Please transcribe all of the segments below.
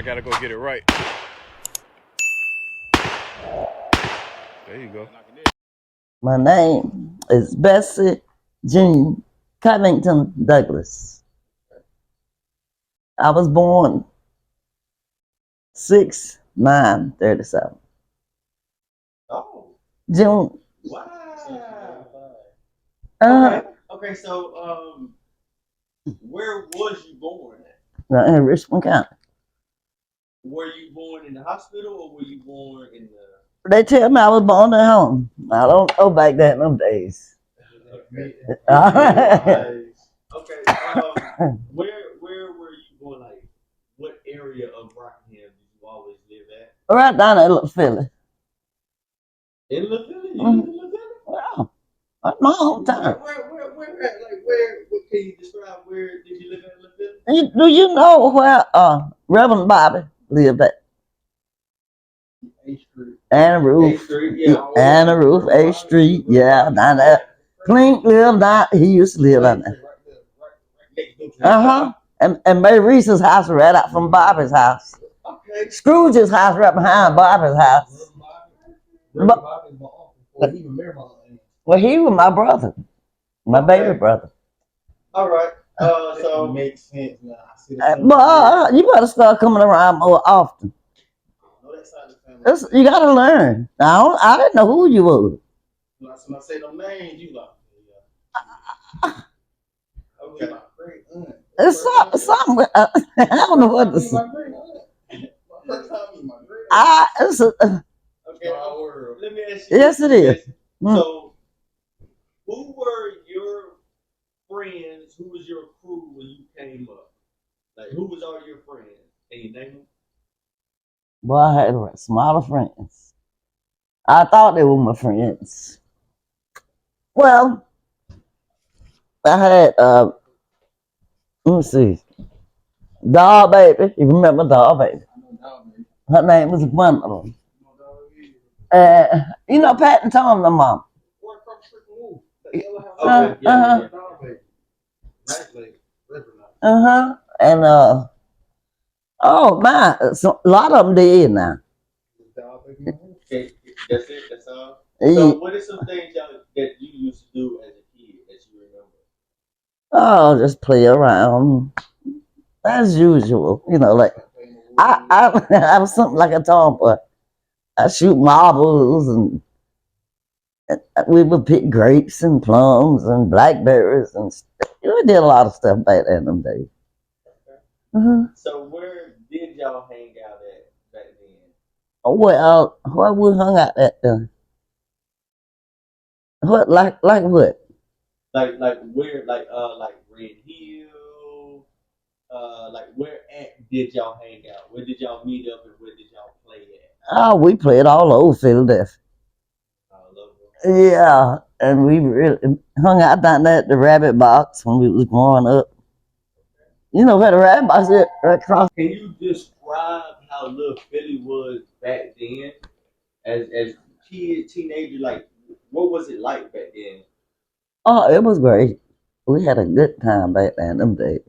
I gotta go get it right. There you go. My name is Bessie Jean Covington Douglas. I was born 6/9/37. Oh, June. wow. Uh, Okay. So, where was you born at? in Richmond County. Were you born in the hospital or were you born in the? They tell me I was born at home. I don't know back then them days. Okay. Right Okay. Where were you born? Like, what area of Rockingham did you always live at? down at Little Philly. In La Philly? You Mm, live in La Philly? well, that's my hometown. Where at? Like, where? What can you describe? Where did you live in La Philly? Do you know where Reverend Bobby lived at? A Street. Anna A Roof. Street, yeah. Anna Roof, A Street, yeah, down there. Clink lived down, he used to live down there. Uh-huh. And Mary Reese's house right out from Bobby's house. Okay. Scrooge's house right behind Bobby's house. Well, he was my brother, my baby brother. All right. So it makes sense now. But you better start coming around more often. You gotta learn. I didn't know who you were. When I say them names, you like. Okay. It's something. I don't know what to say. Okay. Let me ask you. Yes, it is. So, who were your friends? Who was your crew when you came up? Like, who was all your friends? Can you name them? Boy, I had smaller friends. I thought they were my friends. Well, I had let me see, Doll Baby. You remember Doll Baby? Her name was Gwendolyn. You know Pat and Tom, the mom. And oh my, so, a lot of them did now. Okay, that's it. That's all. So, what are some things that you used to do as a kid that you remember? Oh, just play around as usual. You know, like I was something like a tomboy. I shoot marbles and we would pick grapes and plums and blackberries and we did a lot of stuff back then them days. So where did y'all hang out at back then? Well, where we hung out at what like what? Like where like Red Hill, like where at did y'all hang out? Where did y'all meet up and where did y'all play at? Oh, we played all over Philadelphia. Yeah, and we really hung out down there at the Rabbit Box when we was growing up. You know where the Rabbit Box is? Right across. Can you describe how Little Philly was back then, as kids, teenagers? Like, what was it like back then? Oh, it was great. We had a good time back then them days.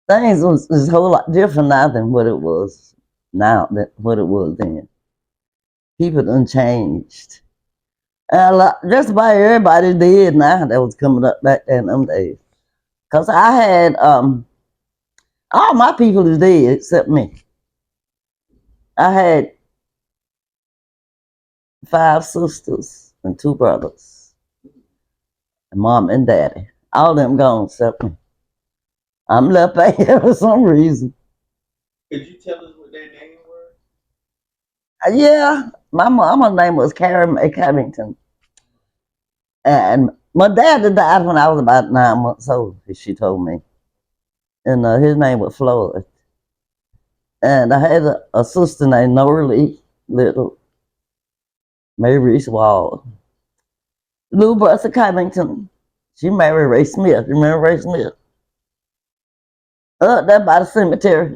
Things was a whole lot different now than what it was now than what it was then. People done changed. And just about everybody did now that was coming up back then them days. Cause I had all my people is dead except me. I had 5 sisters and 2 brothers, and mom and daddy. All them gone except me. I'm left out here for some reason. Could you tell us what their names were? Yeah, my mama's name was Carrie Mae Covington, and my dad died when I was about 9 months old. She told me, and his name was Floyd. And I had a sister named Norley Little, Mary Reese Wall, Lou Bertha Covington. She married Ray Smith. Remember Ray Smith? That by the cemetery.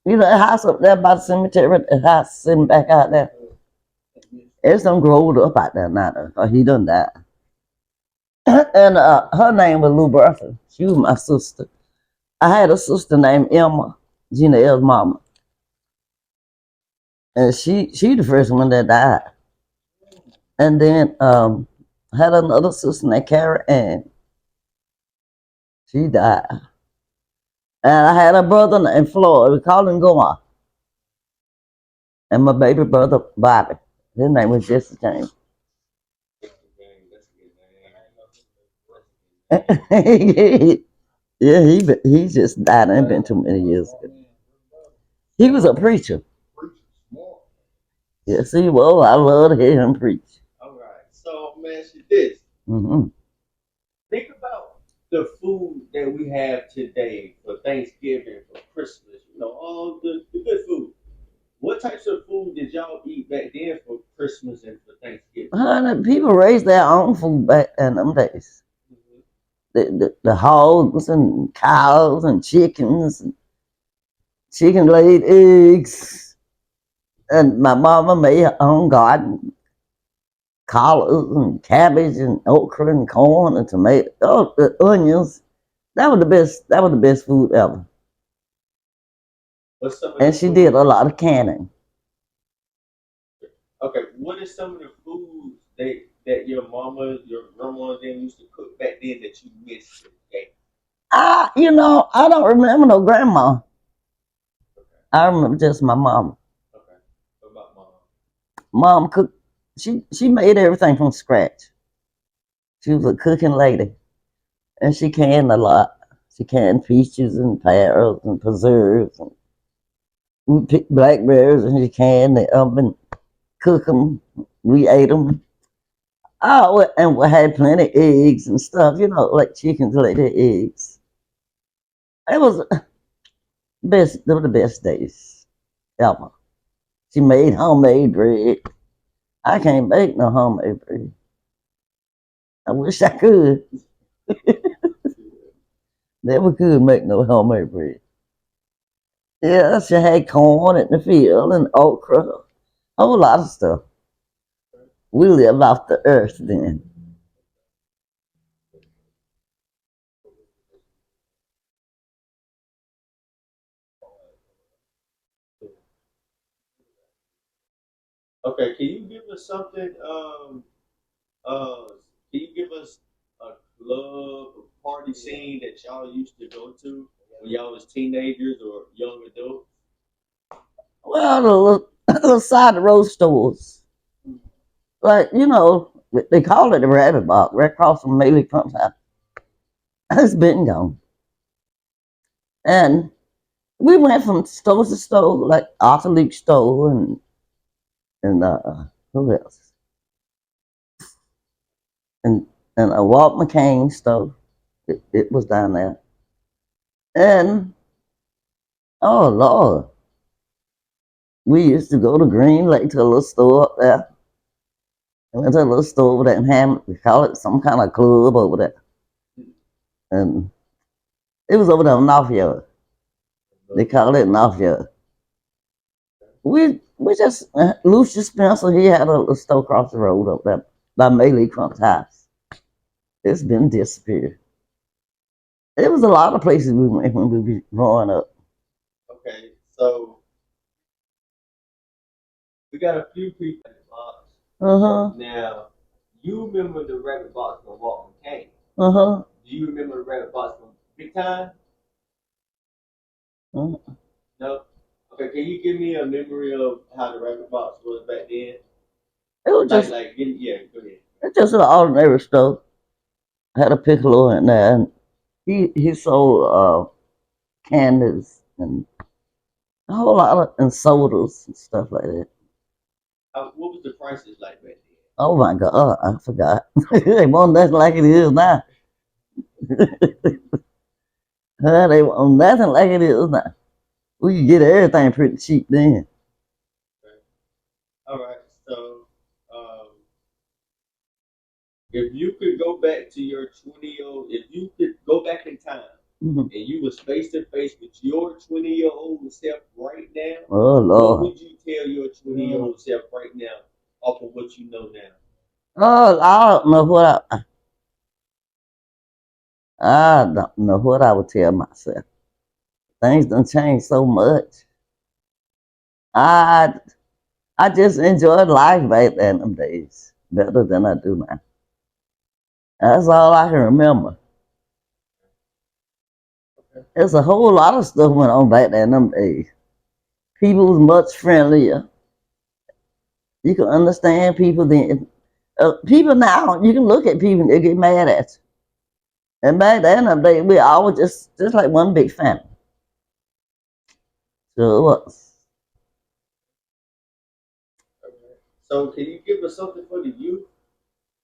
You know, the house up there by the cemetery, the house sitting back out there. It's done growed up out there now, though. He done that. And her name was Lou Bertha. She was my sister. I had a sister named Emma, Janelle's mama, and she the first one that died. And then I had another sister named Carrie Ann. She died. And I had a brother named Floyd. We called him Goma. And my baby brother Bobby. His name was Jesse James. Yeah, he just died. It ain't been too many years ago. He was a preacher. Yes, he was. I love to hear him preach. All right. So, man, this. Mm-hmm. Think about the food that we have today for Thanksgiving, for Christmas. You know, all the good food. What types of food did y'all eat back then for Christmas and for Thanksgiving? Honey, people raised their own food back in them days. Mm-hmm. The hogs and cows and chickens. And chicken laid eggs. And my mama made her own garden. Collards and cabbage and okra and corn and tomato. Oh, the onions. That was the best. That was the best food ever. What's some of And the she food? did a lot of canning. Okay, what is some of the foods that your mama, your grandma, them used to cook back then that you miss today? I don't remember no grandma. Okay, I remember just my mom. okay. What about mom? Mom cooked. She made everything from scratch. She was a cooking lady, and she canned a lot. She canned peaches and pears and preserves, and we picked blackberries, and she canned them and cook them. We ate them. Oh, and we had plenty of eggs and stuff. Like chickens laid their eggs. It was best. They were the best days ever. She made homemade bread. I can't bake no homemade bread. I wish I could. Never could make no homemade bread. Yeah, she had corn in the field and okra, a whole lot of stuff. We lived off the earth then. Okay, can you give us something? Can you give us a club or party scene that y'all used to go to when y'all was teenagers or young adults? Well, the side of the road stores, like they call it the Rabbit Box, right across from Maley Crump's house. It's been gone, and we went from store to store, like Arthur Leak store and who else? And a Walt McCain store. It was down there, and oh Lord, we used to go to Green Lake to a little store up there. We went to a little store over there in Hammond. We call it some kind of club over there. And it was over there on North Yard. They call it North Yard. We just Lucius Spencer, he had a little store across the road up there by Maley Crump's house. It's been disappeared. There was a lot of places we went when we were growing up. Okay, so we got a few people in the box. Uh-huh. Now, you remember the rabbit box from Walton Kane. Uh-huh. Do you remember the rabbit box from Big Time? Uh-huh. No? Okay, can you give me a memory of how the rabbit box was back then? It was just Yeah, go ahead. it's just an ordinary store. Had a piccolo in there, and he sold candies and a whole lot of and sodas and stuff like that. What was the prices like back then? Oh my God, I forgot. They want nothing like it is now. They want nothing like it is now. We could get everything pretty cheap then. Okay. All right, so um, if you could go back to your 20-year-old, if you could go back in time Mm-hmm. and you was face to face with your 20-year-old self right now, Oh what Lord. would you tell your 20-year-old self right now off of what you know now? Oh, I don't know what I would tell myself. Things done changed so much. I I just enjoyed life back then them days better than I do now. That's all I can remember. There's a whole lot of stuff went on back then them days. People was much friendlier. You can understand people then. People now, you can look at people and they get mad at you. And back then them days, we all was just like one big family. So it was. So can you give us something for the youth?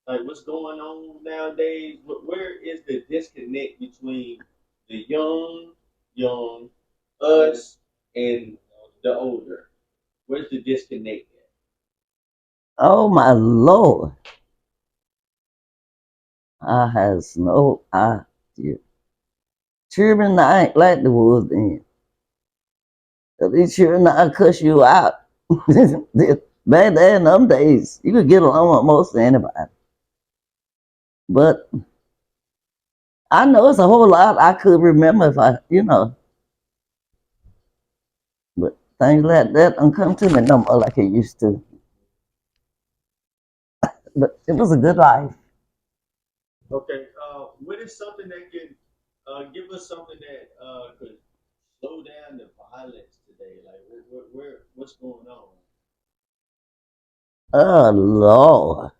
Like what's going on nowadays? Where is the disconnect between the young, us, and the older? Where's the disconnect at? Oh my Lord. I has no idea. Children now ain't like the wolves then. These children now cuss you out. Back then, them days, you could get along with most anybody. But I know it's a whole lot I could remember if but things like that don't come to me no more like it used to. But it was a good life. Okay. What is something that can give us something that could slow down the violence today? Like what's going on? Oh Lord.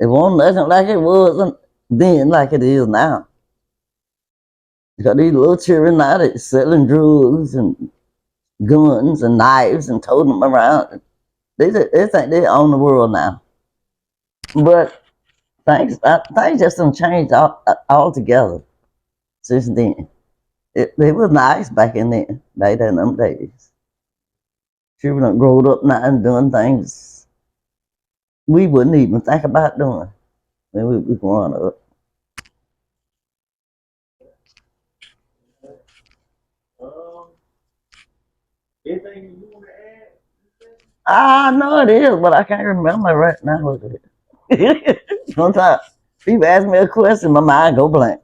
It won't nothing like it was then like it is now. Because these little children now that selling drugs and guns and knives and toting them around. They think they own the world now. But things just don't change altogether since then. It was nice back in them days. Children done growed up now and doing things we wouldn't even think about doing when we was growing up. Um, anything you want to add? I know it is, but I can't remember right now what it is. Sometimes people ask me a question, my mind go blank.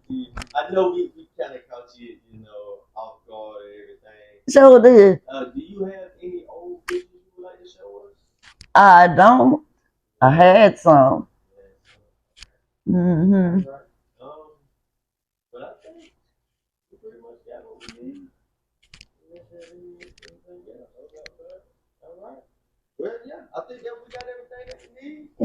I know we kind of caught you, off guard and everything. So it is. Do you have any old pictures you would like to show us? I don't. I had some. Hmm. All right. But I think we pretty much got what we need. We don't have anything else. All right. Well, yeah, I think that we got everything that we need.